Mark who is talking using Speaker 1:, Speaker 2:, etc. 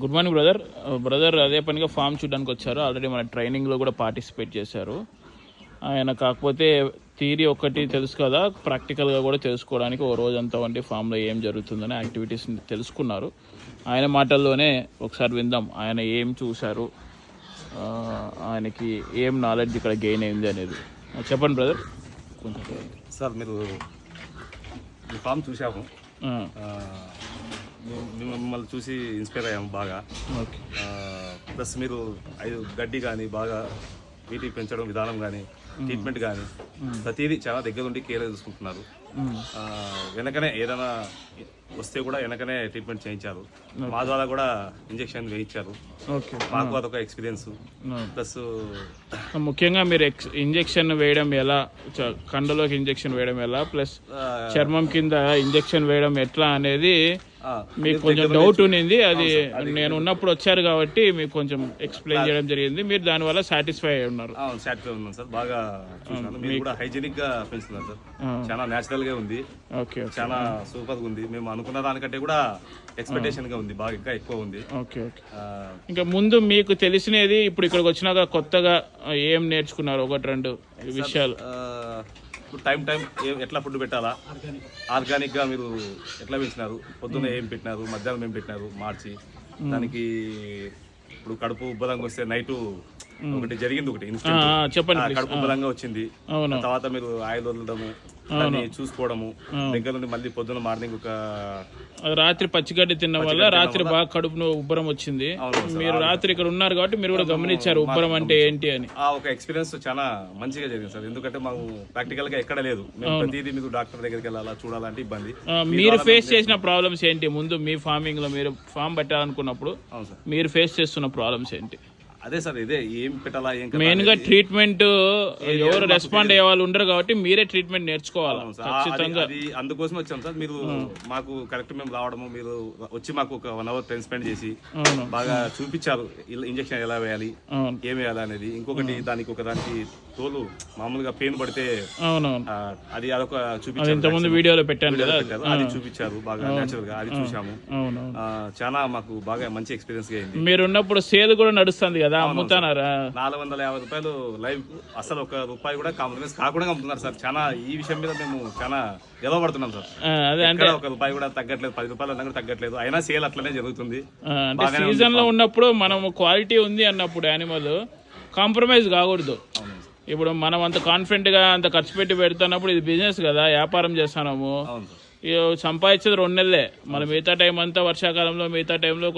Speaker 1: Good morning brother అదే పనిగా form చూడడానికి వచ్చారు. ఆల్రెడీ మన ట్రైనింగ్లో కూడా పార్టిసిపేట్ చేశారు ఆయన. కాకపోతే థియరీ ఒక్కటి తెలుసు కదా, ప్రాక్టికల్గా కూడా తెలుసుకోవడానికి ఓ రోజంతా వంటి ఫామ్లో ఏం జరుగుతుందని యాక్టివిటీస్ని తెలుసుకున్నారు. ఆయన మాటల్లోనే ఒకసారి విందాం, ఆయన ఏం చూశారు, ఆయనకి ఏం నాలెడ్జ్ ఇక్కడ గెయిన్ అయింది అనేది. చెప్పండి బ్రదర్. కొంచెం
Speaker 2: సార్ మీరు మీ ఫామ్ చూసాము, మిమ్మల్ని చూసి ఇన్స్పైర్ అయ్యాము బాగా.
Speaker 1: ఓకే.
Speaker 2: ప్లస్ మీరు గడ్డి కానీ బాగా వీటికి పెంచడం విధానం కానీ ట్రీట్మెంట్ కానీ ప్రతిదీ చాలా దగ్గర ఉండి కేర్ చూసుకుంటున్నారు. వెనకనే ఏదైనా వస్తే కూడా వెనకనే ట్రీట్మెంట్ చేయించారు. మా ద్వారా కూడా ఇంజెక్షన్ వేయించారు. మాకు అదొక ఎక్స్పీరియన్స్. ప్లస్
Speaker 1: ముఖ్యంగా మీరు ఇంజెక్షన్ వేయడం ఎలా, కండలోకి ఇంజెక్షన్ వేయడం ఎలా, ప్లస్ చర్మం కింద ఇంజెక్షన్ వేయడం ఎట్లా అనేది మీకు కొంచెం డౌట్ ఉన్నింది. అది నేను ఉన్నప్పుడు వచ్చారు కాబట్టి మీకు కొంచెం ఎక్స్ప్లెయిన్ చేయడం జరిగింది. మీరు దానివల్ల సాటిస్ఫై అయి ఉన్నారు.
Speaker 2: సాటిస్ఫై ఉన్నాను సార్, బాగా మీరు కూడా హైజీనిక్ గా పెంచుతున్నారు సార్. చాలా నేచురల్ గా ఉంది. ఓకే. చాలా సూపర్ గా ఉంది. మేము అనుకున్న దానికంటే కూడా ఎక్స్పెక్టేషన్ గా ఉంది, బాగా ఇంకా ఎక్కువ ఉంది.
Speaker 1: ఓకే. ఇంకా ముందు మీకు తెలిసినది ఇప్పుడు ఇక్కడికి వచ్చినాక కొత్తగా ఏం నేర్చుకున్నారు? ఒకటి రెండు విషయాలు.
Speaker 2: టైం ఎట్లా ఫుడ్ పెట్టాలా, ఆర్గానిక్ గా మీరు ఎట్లా పెంచినారు, పొద్దున్న ఏం పెట్టినారు, మధ్యాహ్నం ఏం పెట్టినారు మార్చి దానికి. ఇప్పుడు కడుపు ఉబ్బలంగా వస్తే నైట్ ఒకటి జరిగింది, ఒకటి ఇన్సిడెంట్. చెప్పండి. కడుపు ఉబ్బలంగా వచ్చింది, తర్వాత మీరు ఆయిల్ వదలడము, దాన్ని చూసుకోవడము, దగ్గర నుండి మళ్ళీ పొద్దున మార్నింగ్ ఒక
Speaker 1: రాత్రి పచ్చిగడ్డి తినడం వల్ల రాత్రి బాగా కడుపును ఉబ్బరం వచ్చింది. మీరు రాత్రి ఇక్కడ ఉన్నారు కాబట్టి మీరు కూడా గమనించారు ఉబ్బరం అంటే ఏంటి అని.
Speaker 2: ఆ ఒక ఎక్స్పీరియన్స్ చాలా మంచిగా జరిగింది సార్. ఎందుకంటే మాకు ప్రాక్టికల్ గా ఎక్కడ లేదు. మేము ప్రతిదీ మీకు డాక్టర్ దగ్గరికి వెళ్ళాలా, చూడాలంటే ఇబ్బంది.
Speaker 1: మీరు ఫేస్ చేసిన ప్రాబ్లమ్స్ ఏంటి? ముందు మీ ఫార్మింగ్ లో మీరు ఫామ్ పెట్టాలనుకున్నప్పుడు మీరు ఫేస్ చేస్తున్న ప్రాబ్లమ్స్ ఏంటి?
Speaker 2: అదే సార్, ఇదే ఏం పెట్టాలా, ఏం
Speaker 1: మెయిన్ గా ట్రీట్మెంట్ ఎవరు రెస్పాండ్ అయ్యే వాళ్ళు ఉండరు కాబట్టి మీరే ట్రీట్మెంట్ నేర్చుకోవాలి ఖచ్చితంగా.
Speaker 2: అందుకోసం వచ్చాం సార్. మీరు మాకు కరెక్ట్ మేము రావడము, మీరు వచ్చి మాకు ఒక 1 hour టైం స్పెండ్ చేసి బాగా చూపించారు ఇంజక్షన్ ఎలా వేయాలి, ఏం వేయాలి అనేది. ఇంకొకటి దానికి తోలు మామూలుగా పెయిన్ పడితే అది అదొక చూపించారు.
Speaker 1: ఇంతకుముందు వీడియోలో పెట్టాను కదా,
Speaker 2: అది చూపించారు బాగా నేచురల్ గా, అది చూసాము. చాలా మాకు బాగా మంచి ఎక్స్పీరియన్స్ అయింది.
Speaker 1: మీరు ఉన్నప్పుడు సేల్ కూడా నడుస్తుంది కదా, అమ్ముతున్నారా?
Speaker 2: 450 రూపాయలు లైవ్, అసలు ₹1 కూడా కాంప్రమైజ్ కాకుండా అమ్ముతున్నారు సార్. చాలా ఈ విషయం మీద మేము చాలా గెలవబడుతున్నాం సార్. అదే అంటే ₹1 కూడా తగ్గట్లేదు, ₹10 అన్నా కూడా తగ్గట్లేదు. అయినా సేల్ అట్లనే జరుగుతుంది.
Speaker 1: సీజన్ లో ఉన్నప్పుడు మనం క్వాలిటీ ఉంది అన్నప్పుడు యానిమల్ కాంప్రమైజ్ కాకూడదు. ఇప్పుడు మనం అంత కాన్ఫిడెంట్ గా అంత ఖర్చు పెట్టి పెడుతున్నప్పుడు ఇది బిజినెస్ కదా, వ్యాపారం చేస్తున్నాము. సంపాదించేది 2 నెలలే, మన మిగతా టైం అంతా వర్షాకాలంలో, మిగతా టైంలో